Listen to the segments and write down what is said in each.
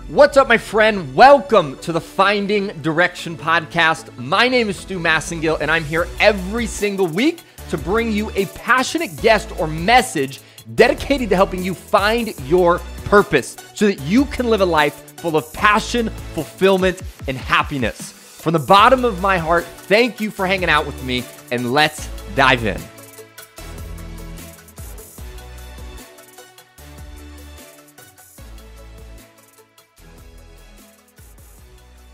What's up, my friend? Welcome to the Finding Direction podcast. My name is Stu Massengill, and I'm here every single week to bring you a passionate guest or message dedicated to helping you find your purpose so that you can live a life full of passion, fulfillment, and happiness. From the bottom of my heart, thank you for hanging out with me, and let's dive in.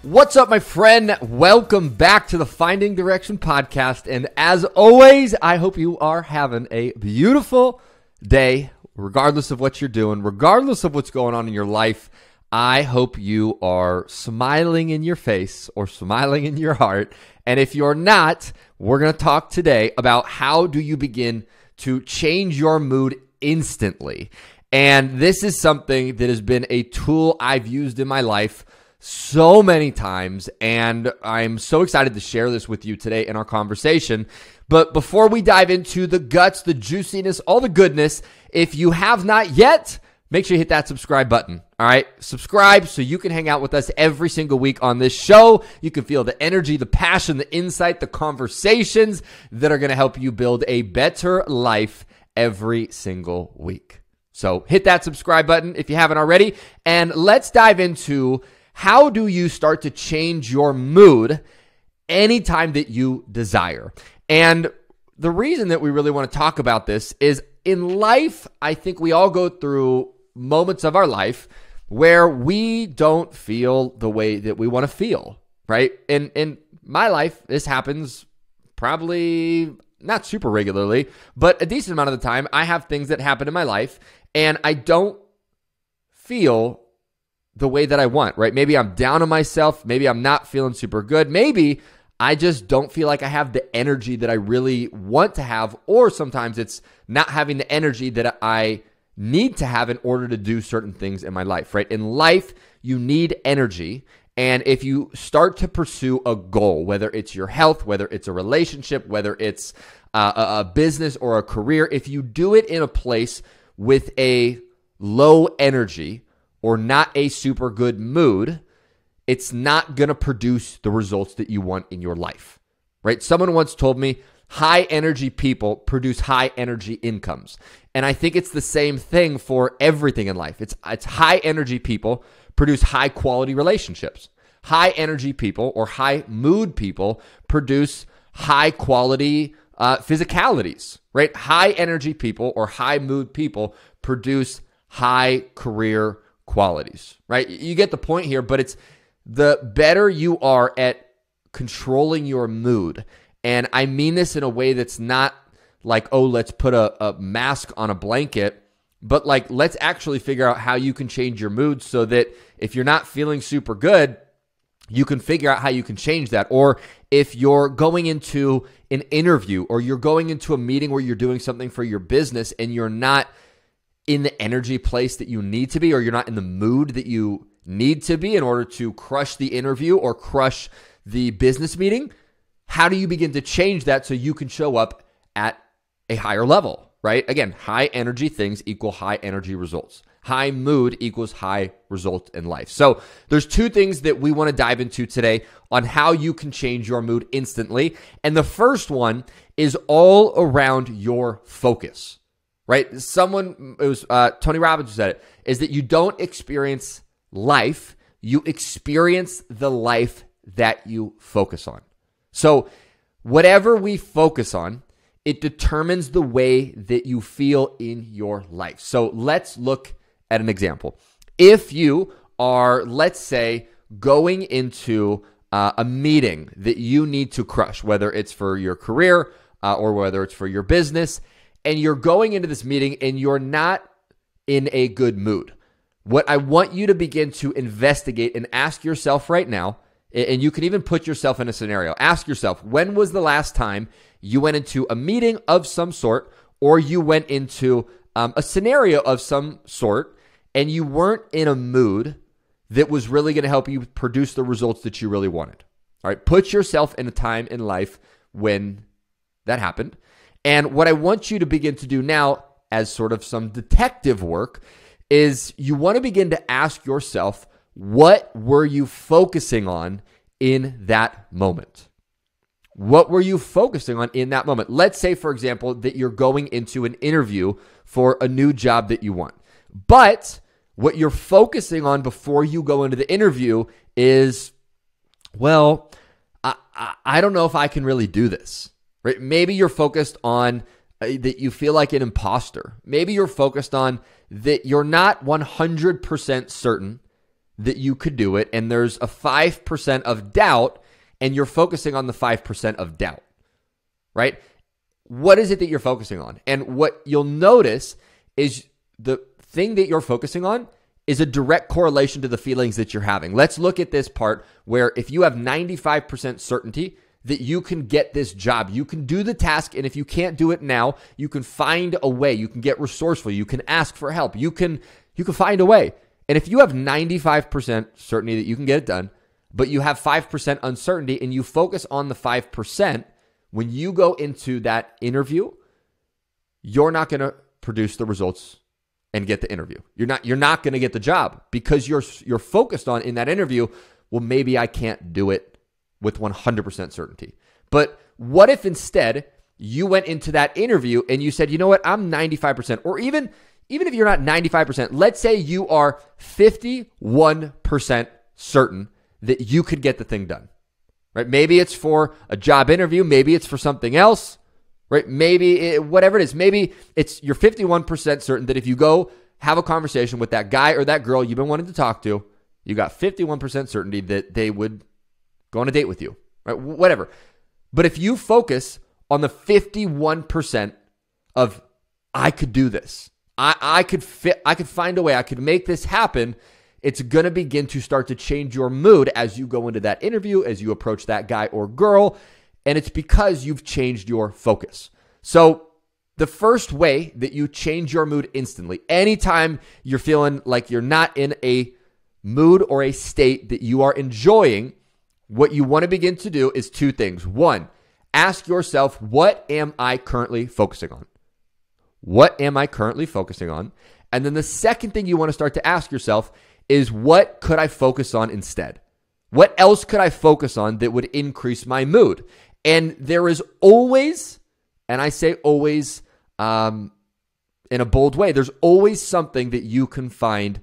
What's up, my friend? Welcome back to the Finding Direction podcast. And as always, I hope you are having a beautiful day, regardless of what you're doing, regardless of what's going on in your life. I hope you are smiling in your face or smiling in your heart. And if you're not, we're going to talk today about how do you begin to change your mood instantly. And this is something that has been a tool I've used in my life so many times, and I'm so excited to share this with you today in our conversation. But before we dive into the guts, the juiciness, all the goodness, if you have not yet, make sure you hit that subscribe button. All right, subscribe so you can hang out with us every single week on this show. You can feel the energy, the passion, the insight, the conversations that are going to help you build a better life every single week. So hit that subscribe button if you haven't already, and let's dive into how do you start to change your mood anytime that you desire? And the reason that we really want to talk about this is in life, I think we all go through moments of our life where we don't feel the way that we want to feel, right? In my life, this happens probably not super regularly, but a decent amount of the time. I have things that happen in my life and I don't feel the way that I want, right? Maybe I'm down on myself. Maybe I'm not feeling super good. Maybe I just don't feel like I have the energy that I really want to have, or sometimes it's not having the energy that I need to have in order to do certain things in my life, right? In life, you need energy. And if you start to pursue a goal, whether it's your health, whether it's a relationship, whether it's a business or a career, if you do it in a place with a low energy, or not a super good mood, it's not going to produce the results that you want in your life, right? Someone once told me, high energy people produce high energy incomes. And I think it's the same thing for everything in life. It's high energy people produce high quality relationships. High energy people or high mood people produce high quality physicalities, right? High energy people or high mood people produce high career qualities, right? You get the point here, but it's the better you are at controlling your mood. And I mean this in a way that's not like, oh, let's put a mask on a blanket, but like, let's actually figure out how you can change your mood so that if you're not feeling super good, you can figure out how you can change that. Or if you're going into an interview or you're going into a meeting where you're doing something for your business and you're not in the energy place that you need to be, or you're not in the mood that you need to be in order to crush the interview or crush the business meeting, how do you begin to change that so you can show up at a higher level, right? Again, high energy things equal high energy results. High mood equals high results in life. So there's two things that we want to dive into today on how you can change your mood instantly. And the first one is all around your focus. Right? It was Tony Robbins who said it, is that you don't experience life, you experience the life that you focus on. So whatever we focus on, it determines the way that you feel in your life. So let's look at an example. If you are, let's say, going into a meeting that you need to crush, whether it's for your career or whether it's for your business, and you're going into this meeting and you're not in a good mood, what I want you to begin to investigate and ask yourself right now, and you can even put yourself in a scenario. Ask yourself, when was the last time you went into a meeting of some sort, or you went into a scenario of some sort, and you weren't in a mood that was really going to help you produce the results that you really wanted? All right, put yourself in a time in life when that happened. And what I want you to begin to do now as sort of some detective work is you want to begin to ask yourself, what were you focusing on in that moment? What were you focusing on in that moment? Let's say, for example, that you're going into an interview for a new job that you want. But what you're focusing on before you go into the interview is, well, I don't know if I can really do this, right? Maybe you're focused on that you feel like an imposter. Maybe you're focused on that you're not 100% certain that you could do it, and there's a 5% of doubt, and you're focusing on the 5% of doubt, right? What is it that you're focusing on? And what you'll notice is the thing that you're focusing on is a direct correlation to the feelings that you're having. Let's look at this part where if you have 95% certainty that you can get this job, you can do the task, and if you can't do it now, you can find a way. You can get resourceful. You can ask for help. You can find a way. And if you have 95% certainty that you can get it done, but you have 5% uncertainty and you focus on the 5%, when you go into that interview, you're not going to produce the results and get the interview. You're not going to get the job because you're focused on in that interview, well, maybe I can't do it with 100% certainty. But what if instead you went into that interview and you said, you know what, I'm 95%, or even if you're not 95%, let's say you are 51% certain that you could get the thing done, right? Maybe it's for a job interview. Maybe it's for something else, right? Maybe whatever it is, maybe you're 51% certain that if you go have a conversation with that guy or that girl you've been wanting to talk to, you got 51% certainty that they would go on a date with you, right? Whatever. But if you focus on the 51% of, I could do this, I could find a way, I could make this happen, it's going to begin to start to change your mood as you go into that interview, as you approach that guy or girl, and it's because you've changed your focus. So the first way that you change your mood instantly, anytime you're feeling like you're not in a mood or a state that you are enjoying, what you want to begin to do is two things. One, ask yourself, what am I currently focusing on? What am I currently focusing on? And then the second thing you want to start to ask yourself is, what could I focus on instead? What else could I focus on that would increase my mood? And there is always, and I say always in a bold way, there's always something that you can find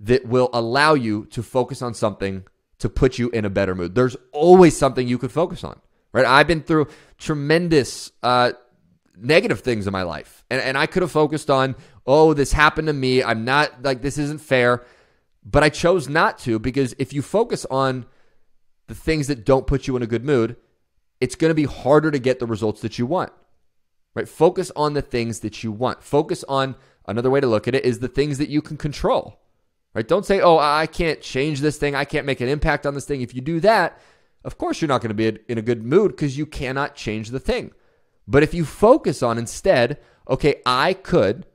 that will allow you to focus on something to put you in a better mood. There's always something you could focus on, right? I've been through tremendous negative things in my life, and I could have focused on, oh, this happened to me. I'm not, like, this isn't fair. But I chose not to, because if you focus on the things that don't put you in a good mood, it's going to be harder to get the results that you want, right? Focus on the things that you want. Focus on, another way to look at it is the things that you can control, right? Don't say, oh, I can't change this thing. I can't make an impact on this thing. If you do that, of course you're not going to be in a good mood because you cannot change the thing. But if you focus on instead, okay, I could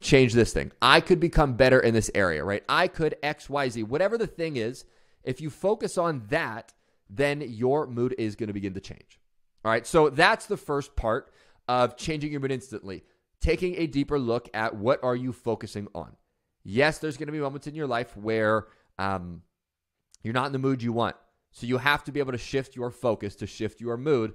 change this thing. I could become better in this area, right? I could X, Y, Z, whatever the thing is. If you focus on that, then your mood is going to begin to change. All right. So that's the first part of changing your mood instantly. Taking a deeper look at what are you focusing on. Yes, there's going to be moments in your life where you're not in the mood you want. So you have to be able to shift your focus to shift your mood,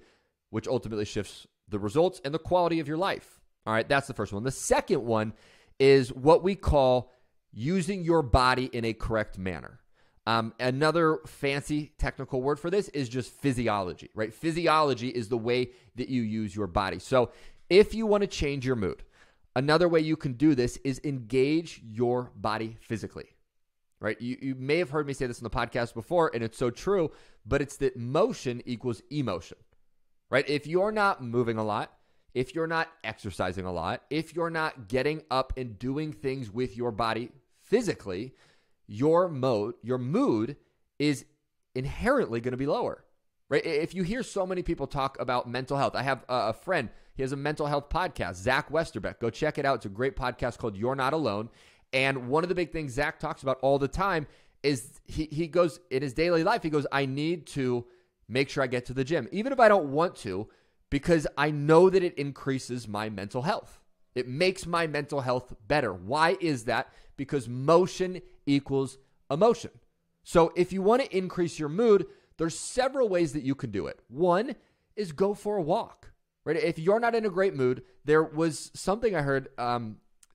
which ultimately shifts the results and the quality of your life. All right, that's the first one. The second one is what we call using your body in a correct manner. Another fancy technical word for this is just physiology, right? Physiology is the way that you use your body. So if you want to change your mood, another way you can do this is engage your body physically, right? You may have heard me say this in the podcast before, and it's so true, but it's that motion equals emotion, right? If you're not moving a lot, if you're not exercising a lot, if you're not getting up and doing things with your body physically, your mood is inherently going to be lower, right? If you hear so many people talk about mental health, I have a friend, he has a mental health podcast, Zach Westerbeck. Go check it out. It's a great podcast called You're Not Alone. And one of the big things Zach talks about all the time is he goes, in his daily life, he goes, I need to make sure I get to the gym, even if I don't want to, because I know that it increases my mental health. It makes my mental health better. Why is that? Because motion equals emotion. So if you want to increase your mood, there's several ways that you can do it. One is go for a walk, right? If you're not in a great mood, there was something I heard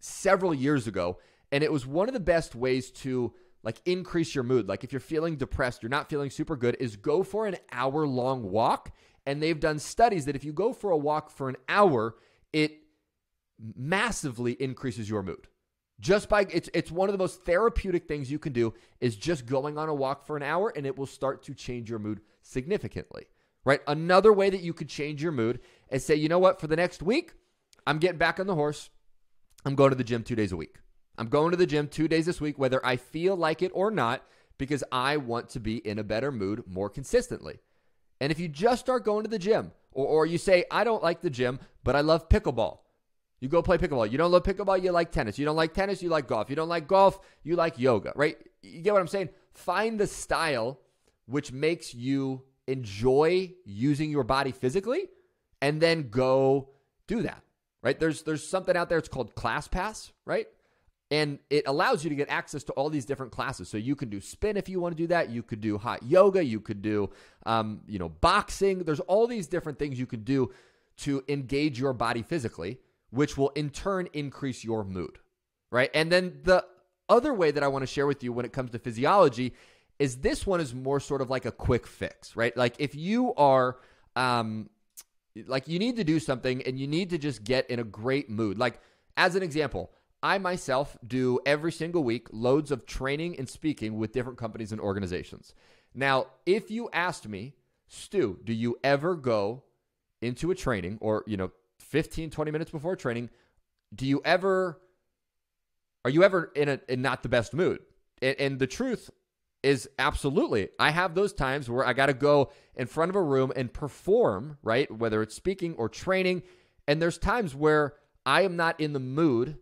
several years ago, and it was one of the best ways to like increase your mood. Like if you're feeling depressed, you're not feeling super good, is go for an hour-long walk. And they've done studies that if you go for a walk for an hour, it massively increases your mood. Just by it's one of the most therapeutic things you can do is just going on a walk for an hour, and it will start to change your mood significantly, right? Another way that you could change your mood is say, you know what, for the next week, I'm getting back on the horse. I'm going to the gym 2 days a week. I'm going to the gym 2 days this week, whether I feel like it or not, because I want to be in a better mood more consistently. And if you just start going to the gym, or you say, I don't like the gym, but I love pickleball. You go play pickleball. You don't love pickleball, you like tennis. You don't like tennis, you like golf. You don't like golf, you like yoga, right? You get what I'm saying? Find the style which makes you enjoy using your body physically, and then go do that, right? There's something out there, it's called ClassPass, right? And it allows you to get access to all these different classes. So you can do spin if you want to do that. You could do hot yoga. You could do, boxing. There's all these different things you could do to engage your body physically, which will in turn increase your mood, right? And then the other way that I want to share with you when it comes to physiology is this one is more sort of like a quick fix, right? Like if you are, you need to do something and you need to just get in a great mood. Like as an example, I myself do every single week loads of training and speaking with different companies and organizations. Now, if you asked me, Stu, do you ever go into a training or, 15, 20 minutes before training, are you ever in not the best mood? And the truth is absolutely. I have those times where I got to go in front of a room and perform, right? Whether it's speaking or training. And there's times where I am not in the mood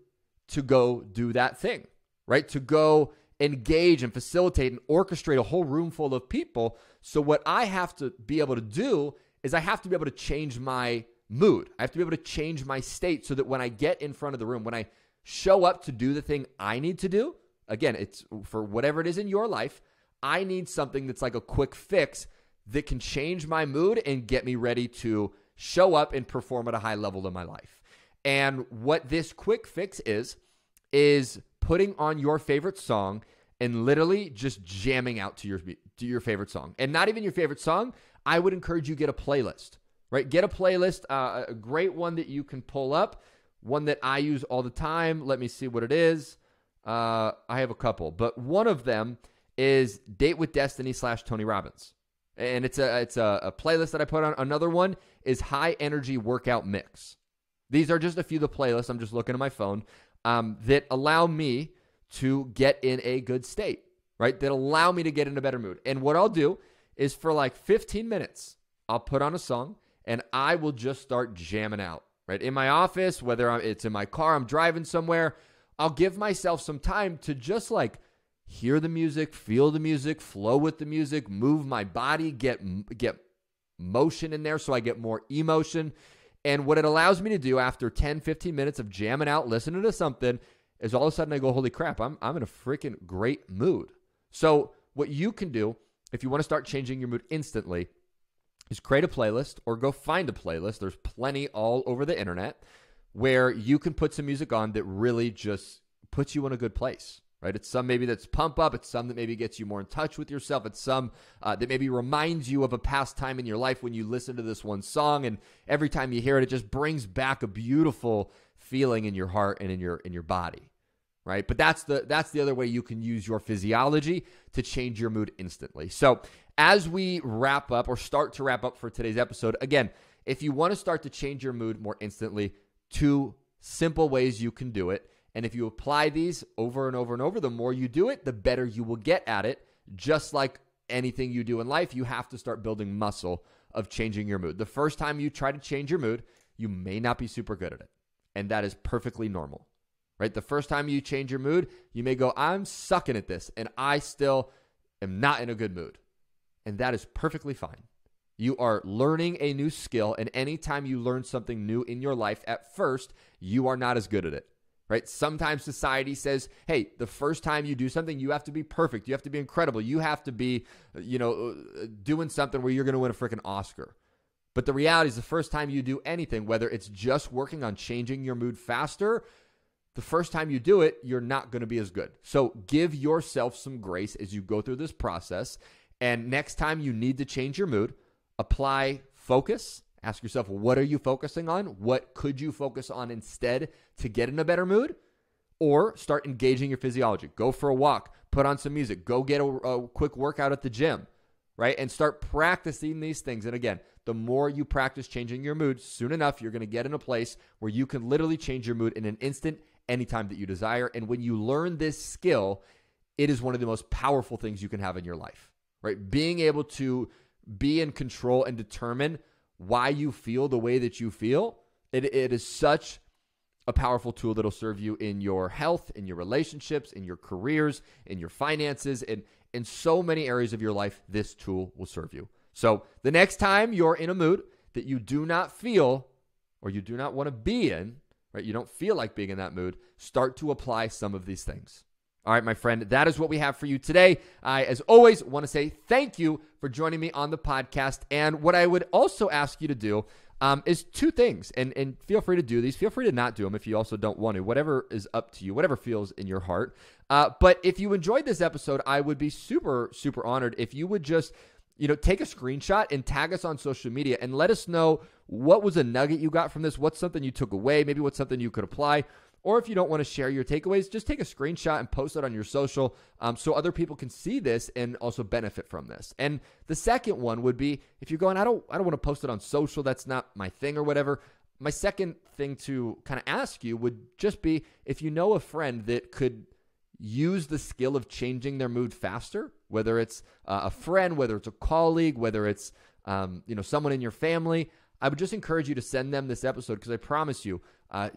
to go do that thing, right? To go engage and facilitate and orchestrate a whole room full of people. So what I have to be able to do is I have to be able to change my mood. I have to be able to change my state so that when I get in front of the room, when I show up to do the thing I need to do, again, it's for whatever it is in your life, I need something that's like a quick fix that can change my mood and get me ready to show up and perform at a high level in my life. And what this quick fix is putting on your favorite song and literally just jamming out to your favorite song. And not even your favorite song, I would encourage you get a playlist, right? Get a playlist, a great one that you can pull up, one that I use all the time. Let me see what it is. I have a couple, but one of them is Date with Destiny / Tony Robbins. And it's a playlist that I put on. Another one is High Energy Workout Mix. These are just a few of the playlists. I'm just looking at my phone that allow me to get in a good state, right? That allow me to get in a better mood. And what I'll do is for like 15 minutes, I'll put on a song and I will just start jamming out, right? In my office, whether it's in my car, I'm driving somewhere, I'll give myself some time to just like hear the music, feel the music, flow with the music, move my body, get motion in there so I get more emotion. And what it allows me to do after 10, 15 minutes of jamming out, listening to something, is all of a sudden I go, holy crap, I'm in a freaking great mood. So what you can do if you want to start changing your mood instantly is create a playlist or go find a playlist. There's plenty all over the internet where you can put some music on that really just puts you in a good place. Right? It's some maybe that's pump up. It's some that maybe gets you more in touch with yourself. It's some that maybe reminds you of a past time in your life when you listen to this one song, and every time you hear it, it just brings back a beautiful feeling in your heart and in your body, right? But that's the other way you can use your physiology to change your mood instantly. So as we wrap up or start to wrap up for today's episode, again, if you want to start to change your mood more instantly, 2 simple ways you can do it. And if you apply these over and over and over, the more you do it, the better you will get at it. Just like anything you do in life, you have to start building muscle of changing your mood. The first time you try to change your mood, you may not be super good at it. And that is perfectly normal, right? The first time you change your mood, you may go, I'm sucking at this, and I still am not in a good mood. And that is perfectly fine. You are learning a new skill, and anytime you learn something new in your life, at first, you are not as good at it. right? Sometimes society says, hey, the first time you do something, you have to be perfect. You have to be incredible. You have to be, doing something where you're going to win a freaking Oscar. But the reality is the first time you do anything, whether it's just working on changing your mood faster, the first time you do it, you're not going to be as good. So give yourself some grace as you go through this process. And next time you need to change your mood, apply focus. Ask yourself, what are you focusing on? What could you focus on instead to get in a better mood? Or start engaging your physiology. Go for a walk, put on some music, go get a quick workout at the gym, right? And start practicing these things. And again, the more you practice changing your mood, soon enough, you're going to get in a place where you can literally change your mood in an instant, anytime that you desire. And when you learn this skill, it is one of the most powerful things you can have in your life, right? Being able to be in control and determine why you feel the way that you feel, it is such a powerful tool that'll serve you in your health, in your relationships, in your careers, in your finances, and in so many areas of your life. This tool will serve you. So the next time you're in a mood that you do not feel or you do not want to be in, right? You don't feel like being in that mood, start to apply some of these things. All right, my friend, that is what we have for you today. I, as always, want to say thank you for joining me on the podcast. And what I would also ask you to do is two things. And feel free to do these. Feel free to not do them if you also don't want to. Whatever is up to you, whatever feels in your heart. But if you enjoyed this episode, I would be super, super honored if you would just take a screenshot and tag us on social media and let us know what was a nugget you got from this, what's something you took away, maybe what's something you could apply. Or if you don't want to share your takeaways, just take a screenshot and post it on your social so other people can see this and also benefit from this. And the second one would be if you're going, I don't want to post it on social, that's not my thing or whatever. My second thing to kind of ask you would just be if you know a friend that could use the skill of changing their mood faster, whether it's a friend, whether it's a colleague, whether it's someone in your family, I would just encourage you to send them this episode because I promise you,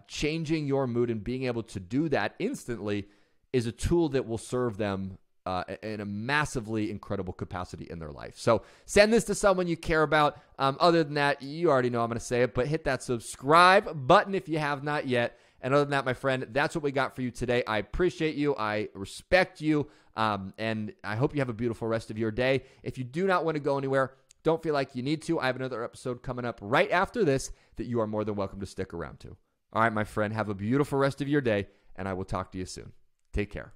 changing your mood and being able to do that instantly is a tool that will serve them in a massively incredible capacity in their life. So send this to someone you care about. Other than that, you already know I'm going to say it, but hit that subscribe button if you have not yet. And other than that, my friend, that's what we got for you today. I appreciate you. I respect you. And I hope you have a beautiful rest of your day. If you do not want to go anywhere, don't feel like you need to. I have another episode coming up right after this that you are more than welcome to stick around to. All right, my friend, have a beautiful rest of your day, and I will talk to you soon. Take care.